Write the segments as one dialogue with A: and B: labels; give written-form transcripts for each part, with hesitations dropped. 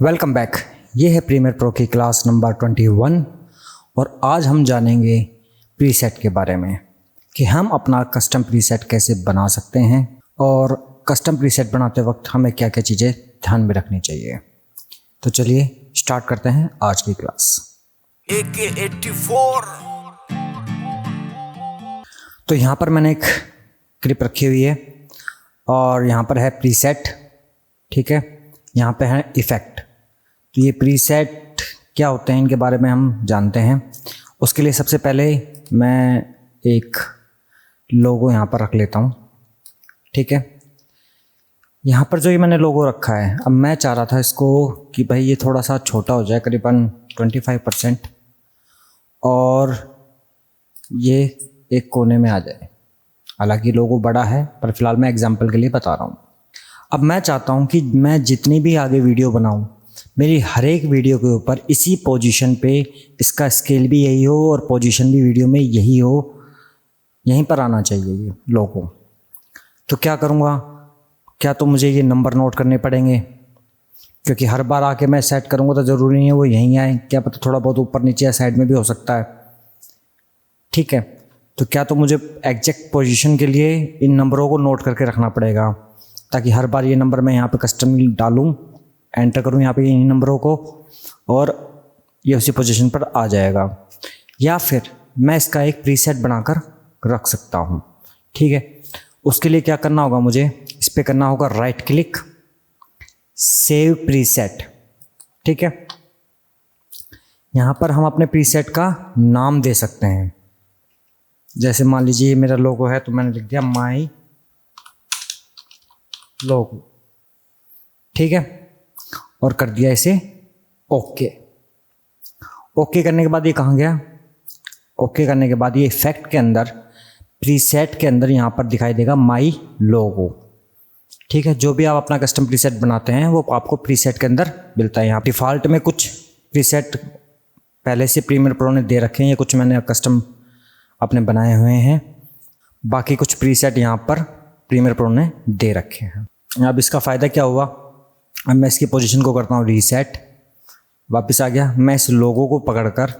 A: Welcome back. ये है premiere pro की क्लास नंबर 21 और आज हम जानेंगे प्रीसेट के बारे में कि हम अपना कस्टम प्रीसेट कैसे बना सकते हैं और कस्टम प्रीसेट बनाते वक्त हमें क्या क्या चीज़ें ध्यान में रखनी चाहिए। तो चलिए स्टार्ट करते हैं आज की क्लास। AK84। तो यहाँ पर मैंने एक क्लिप रखी हुई है और यहाँ पर है प्रीसेट, ठीक है। यहाँ पे है इफ़ेक्ट। तो ये प्रीसेट क्या होते हैं इनके बारे में हम जानते हैं। उसके लिए सबसे पहले मैं एक लोगो यहाँ पर रख लेता हूँ, ठीक है। यहाँ पर जो ये मैंने लोगो रखा है, अब मैं चाह रहा था इसको कि भाई ये थोड़ा सा छोटा हो जाए, करीबन 25%, और ये एक कोने में आ जाए। हालांकि लोगो बड़ा है पर फिलहाल मैं एग्जांपल के लिए बता रहा हूँ। अब मैं चाहता हूँ कि मैं जितनी भी आगे वीडियो बनाऊँ, मेरी हर एक वीडियो के ऊपर इसी पोजीशन पे इसका स्केल भी यही हो और पोजीशन भी वीडियो में यही हो, यहीं पर आना चाहिए ये लोगो। तो क्या करूँगा, क्या तो मुझे ये नंबर नोट करने पड़ेंगे, क्योंकि हर बार आके मैं सेट करूँगा तो ज़रूरी नहीं है वो यहीं आए, क्या पता थोड़ा बहुत ऊपर नीचे या साइड में भी हो सकता है, ठीक है। तो क्या तो मुझे एग्जैक्ट पोजीशन के लिए इन नंबरों को नोट करके रखना पड़ेगा, ताकि हर बार ये नंबर मैं यहाँ पे कस्टम डालूँ, एंटर करूँ यहाँ पे इन नंबरों को और ये उसी पोजीशन पर आ जाएगा। या फिर मैं इसका एक प्रीसेट बनाकर रख सकता हूँ, ठीक है। उसके लिए क्या करना होगा, मुझे इस पर करना होगा राइट क्लिक, सेव प्रीसेट, ठीक है। यहाँ पर हम अपने प्रीसेट का नाम दे सकते हैं। जैसे मान लीजिए मेरा लोगो है तो मैंने लिख दिया माई लोगो, ठीक है, और कर दिया इसे ओके। ओके करने के बाद ये कहाँ गया, ओके करने के बाद ये इफेक्ट के अंदर प्रीसेट के अंदर यहाँ पर दिखाई देगा माई लोगो, ठीक है। जो भी आप अपना कस्टम प्रीसेट बनाते हैं वो आपको प्रीसेट के अंदर मिलता है। यहाँ डिफ़ॉल्ट में कुछ प्रीसेट पहले से प्रीमियर प्रो ने दे रखे हैं, ये कुछ मैंने कस्टम अपने बनाए हुए हैं, बाकी कुछ प्रीसेट यहाँ पर प्रीमियर प्रो ने दे रखे हैं। अब इसका फ़ायदा क्या हुआ, अब मैं इसकी पोजीशन को करता हूँ रीसेट, वापस आ गया, मैं इस लोगो को पकड़कर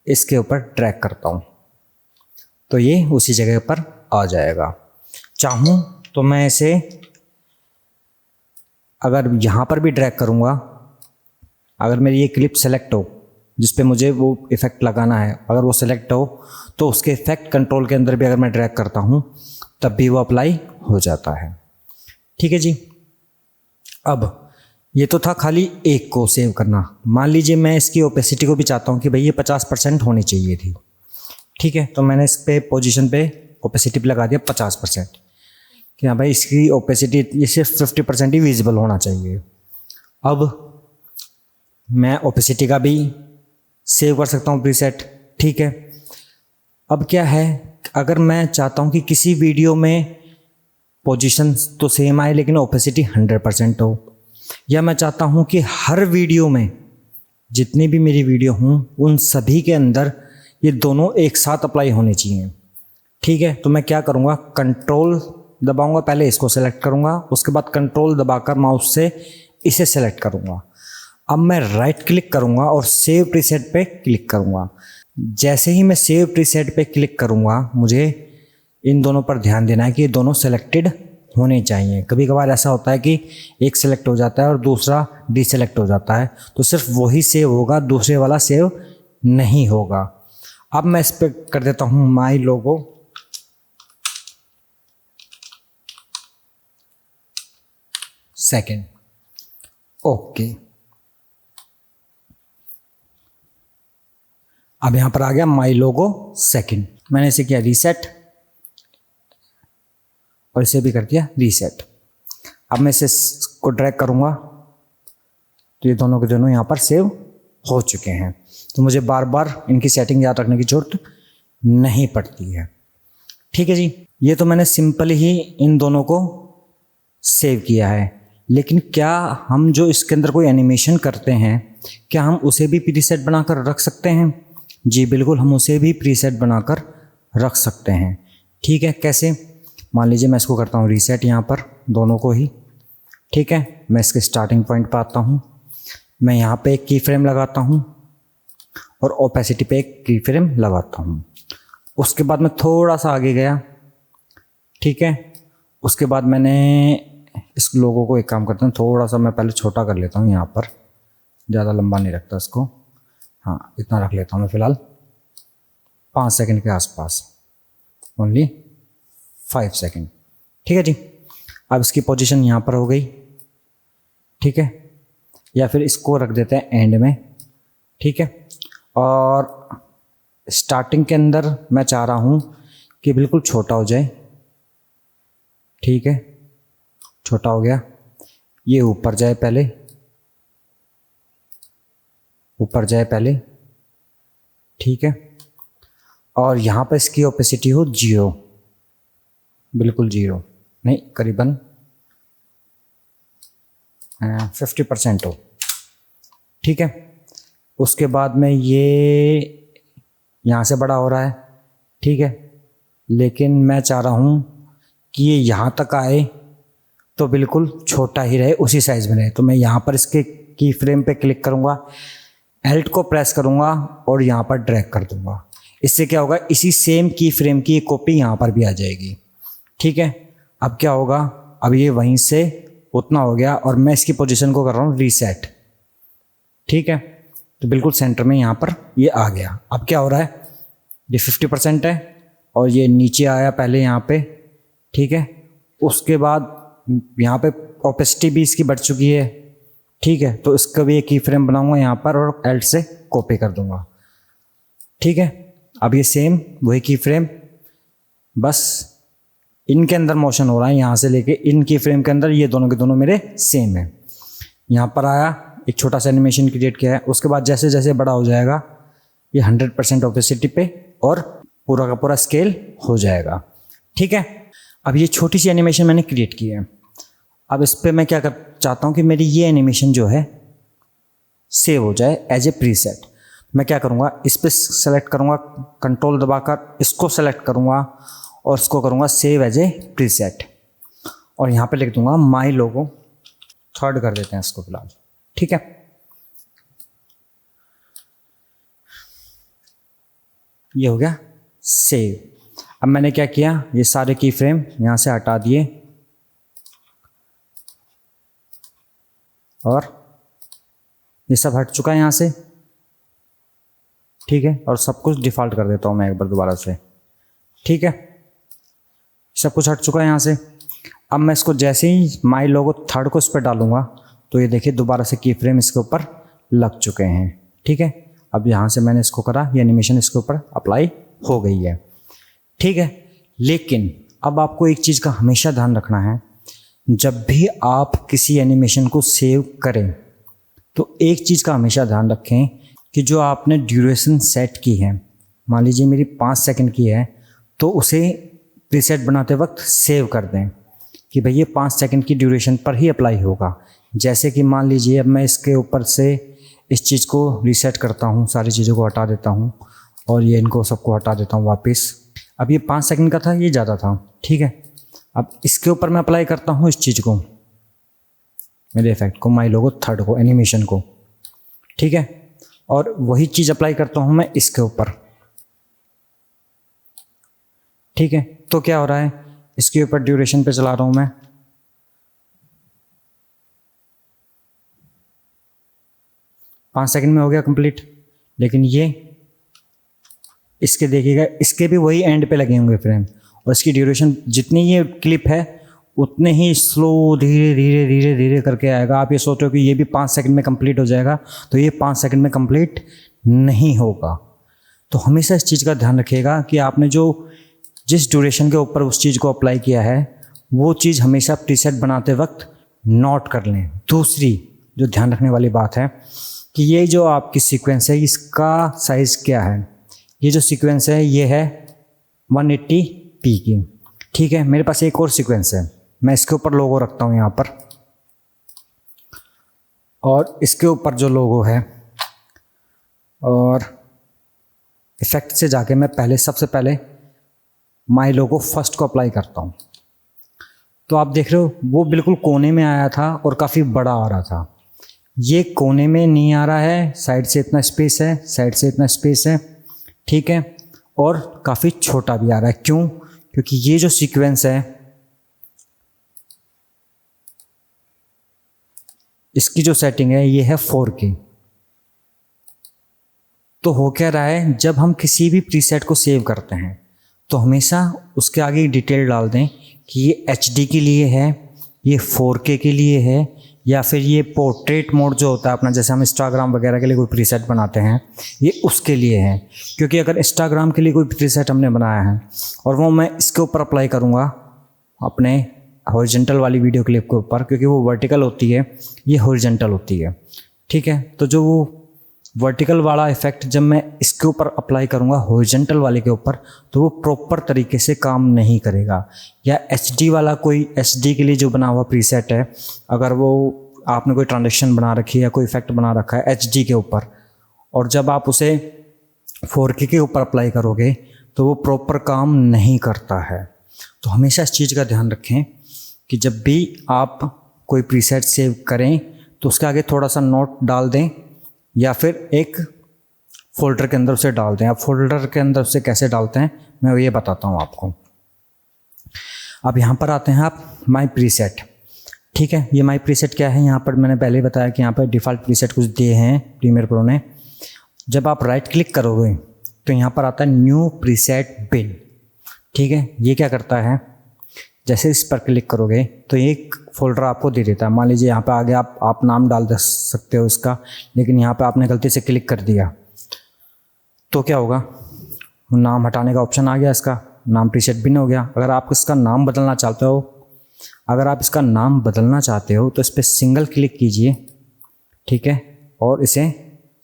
A: इसके ऊपर ड्रैग करता हूँ तो ये उसी जगह पर आ जाएगा। चाहूँ तो मैं इसे अगर यहाँ पर भी ड्रैग करूँगा, अगर मेरी ये क्लिप सेलेक्ट हो जिस पे मुझे वो इफ़ेक्ट लगाना है, अगर वो सेलेक्ट हो तो उसके इफ़ेक्ट कंट्रोल के अंदर भी अगर मैं ड्रैग करता हूँ तब भी वो अप्लाई हो जाता है, ठीक है जी। अब ये तो था खाली एक को सेव करना। मान लीजिए मैं इसकी ओपेसिटी को भी चाहता हूँ कि भाई ये 50% होनी चाहिए थी, ठीक है। तो मैंने इस पे पोजीशन पे ओपेसिटी पे लगा दिया 50% कि हाँ भाई इसकी ओपेसिटी ये सिर्फ 50% ही विजिबल होना चाहिए। अब मैं ओपेसिटी का भी सेव कर सकता हूँ प्रीसेट, ठीक है। अब क्या है, अगर मैं चाहता हूँ कि किसी वीडियो में पोजीशन तो सेम आए लेकिन ओपेसिटी 100% हो, या मैं चाहता हूँ कि हर वीडियो में जितनी भी मेरी वीडियो हों उन सभी के अंदर ये दोनों एक साथ अप्लाई होने चाहिए, ठीक है। तो मैं क्या करूँगा, कंट्रोल दबाऊँगा, पहले इसको सेलेक्ट करूँगा, उसके बाद कंट्रोल दबाकर माउस से इसे सेलेक्ट करूँगा। अब मैं राइट क्लिक करूँगा और सेव प्रीसेट पे क्लिक करूँगा। जैसे ही मैं सेव प्रीसेट पे क्लिक करूँगा, मुझे इन दोनों पर ध्यान देना है कि ये दोनों सेलेक्टेड होने चाहिए। कभी कभार ऐसा होता है कि एक सेलेक्ट हो जाता है और दूसरा डिसेलेक्ट हो जाता है, तो सिर्फ वही सेव होगा, दूसरे वाला सेव नहीं होगा। अब मैं इस पर कर देता हूँ माई लोगो, सेकंड, ओके। अब यहाँ पर आ गया माई लोगो सेकंड। मैंने इसे किया रीसेट और इसे भी कर दिया रीसेट। अब मैं इसे को ड्रैग करूँगा तो ये दोनों के दोनों यहाँ पर सेव हो चुके हैं, तो मुझे बार बार इनकी सेटिंग याद रखने की ज़रूरत नहीं पड़ती है, ठीक है जी। ये तो मैंने सिंपल ही इन दोनों को सेव किया है, लेकिन क्या हम जो इसके अंदर कोई एनिमेशन करते हैं क्या हम उसे भी प्रीसेट बनाकर रख सकते हैं? जी बिल्कुल, हम उसे भी प्रीसेट बनाकर रख सकते हैं, ठीक है। कैसे, मान लीजिए मैं इसको करता हूँ रीसेट यहाँ पर दोनों को ही, ठीक है। मैं इसके स्टार्टिंग पॉइंट पर आता हूँ, मैं यहाँ पे एक की फ्रेम लगाता हूँ और ओपेसिटी पे एक की फ्रेम लगाता हूँ। उसके बाद मैं थोड़ा सा आगे गया, ठीक है। उसके बाद मैंने इस लोगों को एक काम करता हूँ, थोड़ा सा मैं पहले छोटा कर लेता हूँ यहाँ पर, ज़्यादा लंबा नहीं रखता इसको, हाँ इतना रख लेता हूँ मैं फ़िलहाल 5 सेकंड के आसपास, ओनली 5 सेकंड, ठीक है जी। अब इसकी पोजीशन यहाँ पर हो गई, ठीक है, या फिर इसको रख देते हैं एंड में, ठीक है। और स्टार्टिंग के अंदर मैं चाह रहा हूँ कि बिल्कुल छोटा हो जाए, ठीक है, छोटा हो गया। ये ऊपर जाए पहले, ऊपर जाए पहले, ठीक है। और यहाँ पर इसकी ओपेसिटी हो 0, बिल्कुल 0 नहीं, करीबन 50% हो, ठीक है। उसके बाद में ये यहाँ से बड़ा हो रहा है, ठीक है, लेकिन मैं चाह रहा हूँ कि ये यहाँ तक आए तो बिल्कुल छोटा ही रहे, उसी साइज़ में रहे। तो मैं यहाँ पर इसके की फ्रेम पे क्लिक करूँगा, एल्ट को प्रेस करूँगा और यहाँ पर ड्रैग कर दूँगा। इससे क्या होगा, इसी सेम की फ्रेम की एक कॉपी यहाँ पर भी आ जाएगी, ठीक है। अब क्या होगा, अब ये वहीं से उतना हो गया और मैं इसकी पोजीशन को कर रहा हूँ रीसेट, ठीक है। तो बिल्कुल सेंटर में यहाँ पर ये आ गया। अब क्या हो रहा है, ये 50% है और ये नीचे आया पहले यहाँ पे, ठीक है। उसके बाद यहाँ पे ओपेसिटी भी इसकी बढ़ चुकी है, ठीक है। तो इसका भी एक की फ्रेम बनाऊंगा यहाँ पर और एल्ट से कॉपी कर दूंगा, ठीक है। अब ये सेम वही की फ्रेम, बस इनके अंदर मोशन हो रहा है, यहाँ से लेके इन की फ्रेम के अंदर, ये दोनों के दोनों मेरे सेम है। यहाँ पर आया, एक छोटा सा एनिमेशन क्रिएट किया है। उसके बाद जैसे जैसे बड़ा हो जाएगा ये 100% ओपेसिटी पे और पूरा का पूरा स्केल हो जाएगा, ठीक है। अब ये छोटी सी एनिमेशन मैंने क्रिएट की है। अब इस पर मैं क्या कर चाहता हूँ कि मेरी ये एनिमेशन जो है सेव हो जाए एज ए प्रीसेट। मैं क्या करूँगा, इस पर सेलेक्ट करूँगा, कंट्रोल दबाकर इसको सेलेक्ट करूँगा और इसको करूँगा सेव एज ए प्रीसेट और यहाँ पे लिख दूँगा माई लोगो, थर्ड कर देते हैं इसको फिलहाल, ठीक है। ये हो गया सेव। अब मैंने क्या किया, ये सारे की फ्रेम यहाँ से हटा दिए और ये सब हट चुका है यहाँ से, ठीक है। और सब कुछ डिफ़ॉल्ट कर देता हूँ मैं एक बार दोबारा से, ठीक है। सब कुछ हट चुका है यहाँ से। अब मैं इसको जैसे ही माई लोगो थर्ड को इस पर डालूंगा तो ये देखिए दोबारा से की फ्रेम इसके ऊपर लग चुके हैं, ठीक है। अब यहाँ से मैंने इसको करा, ये एनिमेशन इसके ऊपर अप्लाई हो गई है, ठीक है। लेकिन अब आपको एक चीज़ का हमेशा ध्यान रखना है, जब भी आप किसी एनिमेशन को सेव करें तो एक चीज़ का हमेशा ध्यान रखें कि जो आपने ड्यूरेशन सेट की है, मान लीजिए मेरी 5 सेकंड की है, तो उसे प्रीसेट बनाते वक्त सेव कर दें कि भाई ये 5 सेकंड की ड्यूरेशन पर ही अप्लाई होगा। जैसे कि मान लीजिए अब मैं इसके ऊपर से इस चीज़ को रीसेट करता हूँ, सारी चीज़ों को हटा देता हूँ और ये इनको सबको हटा देता हूँ वापस। अब ये 5 सेकंड का था, ये ज़्यादा था, ठीक है। अब इसके ऊपर मैं अप्लाई करता हूँ इस चीज़ को, मेरे इफेक्ट को, माई लोगो थर्ड को, एनिमेशन को, ठीक है। और वही चीज़ अप्लाई करता हूँ मैं इसके ऊपर, ठीक है। तो क्या हो रहा है, इसके ऊपर ड्यूरेशन पे चला रहा हूँ मैं, 5 सेकंड में हो गया कंप्लीट। लेकिन ये इसके देखिएगा, इसके भी वही एंड पे लगे होंगे फ्रेम और इसकी ड्यूरेशन जितनी ये क्लिप है उतने ही स्लो धीरे धीरे धीरे धीरे करके आएगा। आप ये सोचो कि ये भी 5 सेकंड में कंप्लीट हो जाएगा, तो ये 5 सेकंड में कंप्लीट नहीं होगा। तो हमेशा इस चीज़ का ध्यान रखिएगा कि आपने जो जिस ड्यूरेशन के ऊपर उस चीज़ को अप्लाई किया है वो चीज़ हमेशा प्रीसेट बनाते वक्त नोट कर लें। दूसरी जो ध्यान रखने वाली बात है कि ये जो आपकी सीक्वेंस है इसका साइज़ क्या है। ये जो सीक्वेंस है ये है 180p की, ठीक है। मेरे पास एक और सीक्वेंस है, मैं इसके ऊपर लोगो रखता हूँ यहाँ पर, और इसके ऊपर जो लोगो है, और इफेक्ट से जाके मैं पहले सबसे पहले माई लोगो फर्स्ट को अप्लाई करता हूँ। तो आप देख रहे हो वो बिल्कुल कोने में आया था और काफ़ी बड़ा आ रहा था। ये कोने में नहीं आ रहा है, साइड से इतना स्पेस है, साइड से इतना स्पेस है, ठीक है, और काफ़ी छोटा भी आ रहा है। क्यों? क्योंकि ये जो सीक्वेंस है इसकी जो सेटिंग है ये है 4K। तो हो क्या रहा है, जब हम किसी भी प्रीसेट को सेव करते हैं तो हमेशा उसके आगे डिटेल डाल दें कि ये HD के लिए है, ये 4K के लिए है, या फिर ये पोर्ट्रेट मोड जो होता है अपना, जैसे हम इंस्टाग्राम वगैरह के लिए कोई प्रीसेट बनाते हैं, ये उसके लिए है। क्योंकि अगर इंस्टाग्राम के लिए कोई प्रीसेट हमने बनाया है और वो मैं इसके ऊपर अप्लाई करूँगा अपने हॉरिजॉन्टल वाली वीडियो क्लिप के ऊपर, क्योंकि वो वर्टिकल होती है, ये हॉरिजॉन्टल होती है, ठीक है, तो जो वो वर्टिकल वाला इफेक्ट जब मैं इसके ऊपर अप्लाई करूँगा हॉरिजॉन्टल वाले के ऊपर, तो वो प्रॉपर तरीके से काम नहीं करेगा। या HD वाला कोई HD के लिए जो बना हुआ प्रीसेट है, अगर वो आपने कोई ट्रांजेक्शन बना रखी है या कोई इफेक्ट बना रखा है HD के ऊपर, और जब आप उसे 4K के ऊपर अप्लाई करोगे तो वो प्रॉपर काम नहीं करता है। तो हमेशा इस चीज़ का ध्यान रखें कि जब भी आप कोई प्रीसेट सेव करें तो उसके आगे थोड़ा सा नोट डाल दें, या फिर एक फोल्डर के अंदर उसे डाल दें। आप फोल्डर के अंदर उसे कैसे डालते हैं मैं ये बताता हूँ आपको। अब यहाँ पर आते हैं आप माई प्रीसेट, ठीक है। ये माई प्रीसेट क्या है, यहाँ पर मैंने पहले बताया कि यहाँ पर डिफ़ॉल्ट प्रीसेट कुछ दिए हैं प्रीमियर प्रो ने। जब आप राइट क्लिक करोगे तो यहाँ पर आता है न्यू प्रीसेट बिन, ठीक है। ये क्या करता है, जैसे इस पर क्लिक करोगे तो एक फ़ोल्डर आपको दे देता है। मान लीजिए यहाँ पे आगे आप नाम डाल सकते हो इसका, लेकिन यहाँ पे आपने गलती से क्लिक कर दिया तो क्या होगा, नाम हटाने का ऑप्शन आ गया, इसका नाम प्रीसेट बिन हो गया। अगर आप इसका नाम बदलना चाहते हो, तो इस पर सिंगल क्लिक कीजिए, ठीक है, और इसे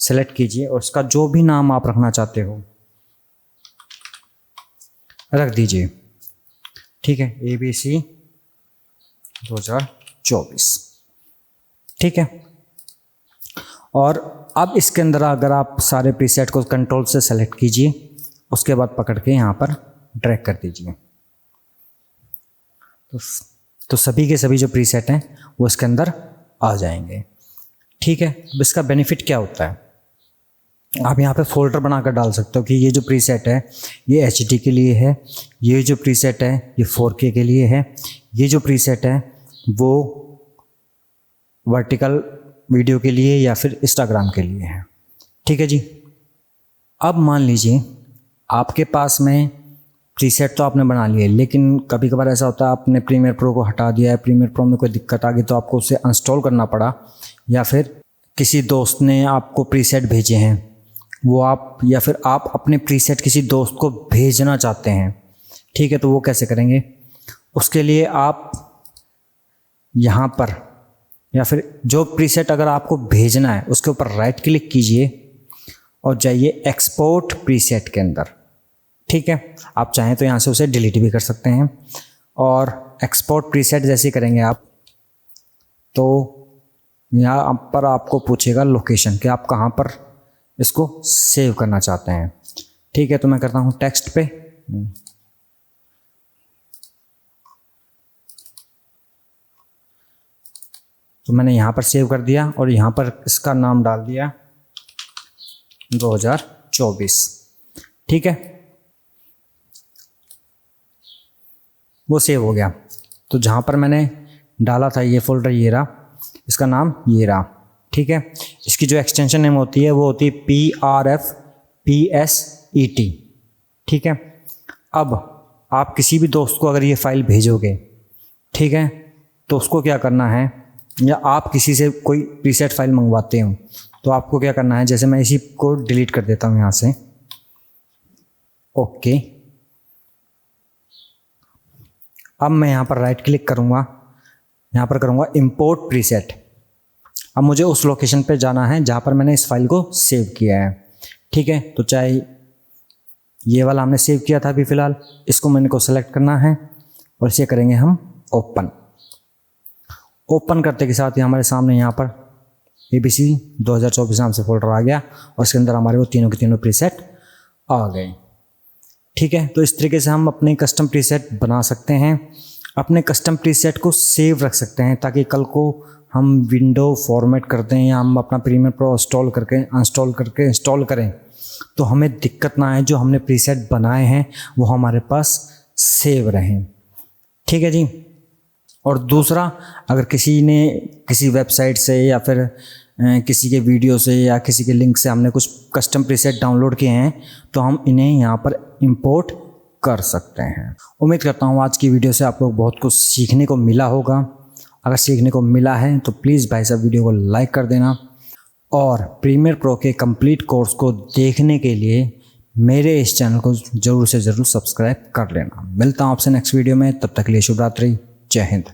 A: सेलेक्ट कीजिए और इसका जो भी नाम आप रखना चाहते हो रख दीजिए, ठीक है, ABC 2024, ठीक है। और अब इसके अंदर अगर आप सारे प्रीसेट को कंट्रोल से सेलेक्ट कीजिए, उसके बाद पकड़ के यहाँ पर ड्रैग कर दीजिए, तो सभी के सभी जो प्रीसेट हैं वो इसके अंदर आ जाएंगे, ठीक है। अब इसका बेनिफिट क्या होता है, आप यहाँ पे फोल्डर बनाकर डाल सकते हो कि ये जो प्रीसेट है ये HD के लिए है, ये जो प्रीसेट है ये 4K के लिए है, ये जो प्रीसेट है वो वर्टिकल वीडियो के लिए या फिर इंस्टाग्राम के लिए है, ठीक है जी। अब मान लीजिए आपके पास में प्रीसेट तो आपने बना लिए, लेकिन कभी कभार ऐसा होता है आपने प्रीमियर प्रो को हटा दिया है, प्रीमियर प्रो में कोई दिक्कत आ गई तो आपको उसे इंस्टॉल करना पड़ा, या फिर किसी दोस्त ने आपको प्रीसेट भेजे हैं वो आप, या फिर आप अपने प्रीसेट किसी दोस्त को भेजना चाहते हैं, ठीक है, तो वो कैसे करेंगे। उसके लिए आप यहाँ पर, या फिर जो प्रीसेट अगर आपको भेजना है उसके ऊपर राइट क्लिक कीजिए और जाइए एक्सपोर्ट प्रीसेट के अंदर, ठीक है। आप चाहें तो यहाँ से उसे डिलीट भी कर सकते हैं। और एक्सपोर्ट प्रीसेट जैसे करेंगे आप, तो यहाँ पर आपको पूछेगा लोकेशन कि आप कहाँ पर इसको सेव करना चाहते हैं, ठीक है। तो मैं करता हूँ टेक्स्ट पे, तो मैंने यहाँ पर सेव कर दिया और यहाँ पर इसका नाम डाल दिया 2024, ठीक है, वो सेव हो गया। तो जहाँ पर मैंने डाला था ये फोल्डर ये रहा, इसका नाम ये रहा, ठीक है। इसकी जो एक्सटेंशन नेम होती है वो होती है PRFPSET, ठीक है। अब आप किसी भी दोस्त को अगर ये फाइल भेजोगे, ठीक है, तो उसको क्या करना है, या आप किसी से कोई प्रीसेट फाइल मंगवाते हो तो आपको क्या करना है, जैसे मैं इसी को डिलीट कर देता हूँ यहाँ से, ओके। अब मैं यहाँ पर राइट क्लिक करूँगा, यहाँ पर करूँगा इंपोर्ट प्रीसेट। अब मुझे उस लोकेशन पे जाना है जहाँ पर मैंने इस फाइल को सेव किया है, ठीक है। तो चाहे ये वाला हमने सेव किया था अभी फ़िलहाल, इसको मैंने को सेलेक्ट करना है और इसे करेंगे हम ओपन। ओपन करते के साथ ही हमारे सामने यहाँ पर ABC 2024 नाम से फोल्डर आ गया और इसके अंदर हमारे वो तीनों के तीनों प्रीसेट आ गए, ठीक है। तो इस तरीके से हम अपने कस्टम प्रीसेट बना सकते हैं, अपने कस्टम प्रीसेट को सेव रख सकते हैं ताकि कल को हम विंडो फॉर्मेट करते हैं या हम अपना प्रीमियर प्रो इंस्टॉल करें तो हमें दिक्कत ना आए, जो हमने प्रीसेट बनाए हैं वो हमारे पास सेव रहें। ठीक है जी। और दूसरा, अगर किसी ने किसी वेबसाइट से या फिर किसी के वीडियो से या किसी के लिंक से हमने कुछ कस्टम प्रीसेट डाउनलोड किए हैं तो हम इन्हें यहाँ पर इंपोर्ट कर सकते हैं। उम्मीद करता हूँ आज की वीडियो से आप लोग बहुत कुछ सीखने को मिला होगा। अगर सीखने को मिला है तो प्लीज़ भाई साहब वीडियो को लाइक कर देना, और प्रीमियर प्रो के कंप्लीट कोर्स को देखने के लिए मेरे इस चैनल को ज़रूर से ज़रूर सब्सक्राइब कर लेना। मिलता हूँ आपसे नेक्स्ट वीडियो में, तब तक के लिए शुभ रात्रि, जय हिंद।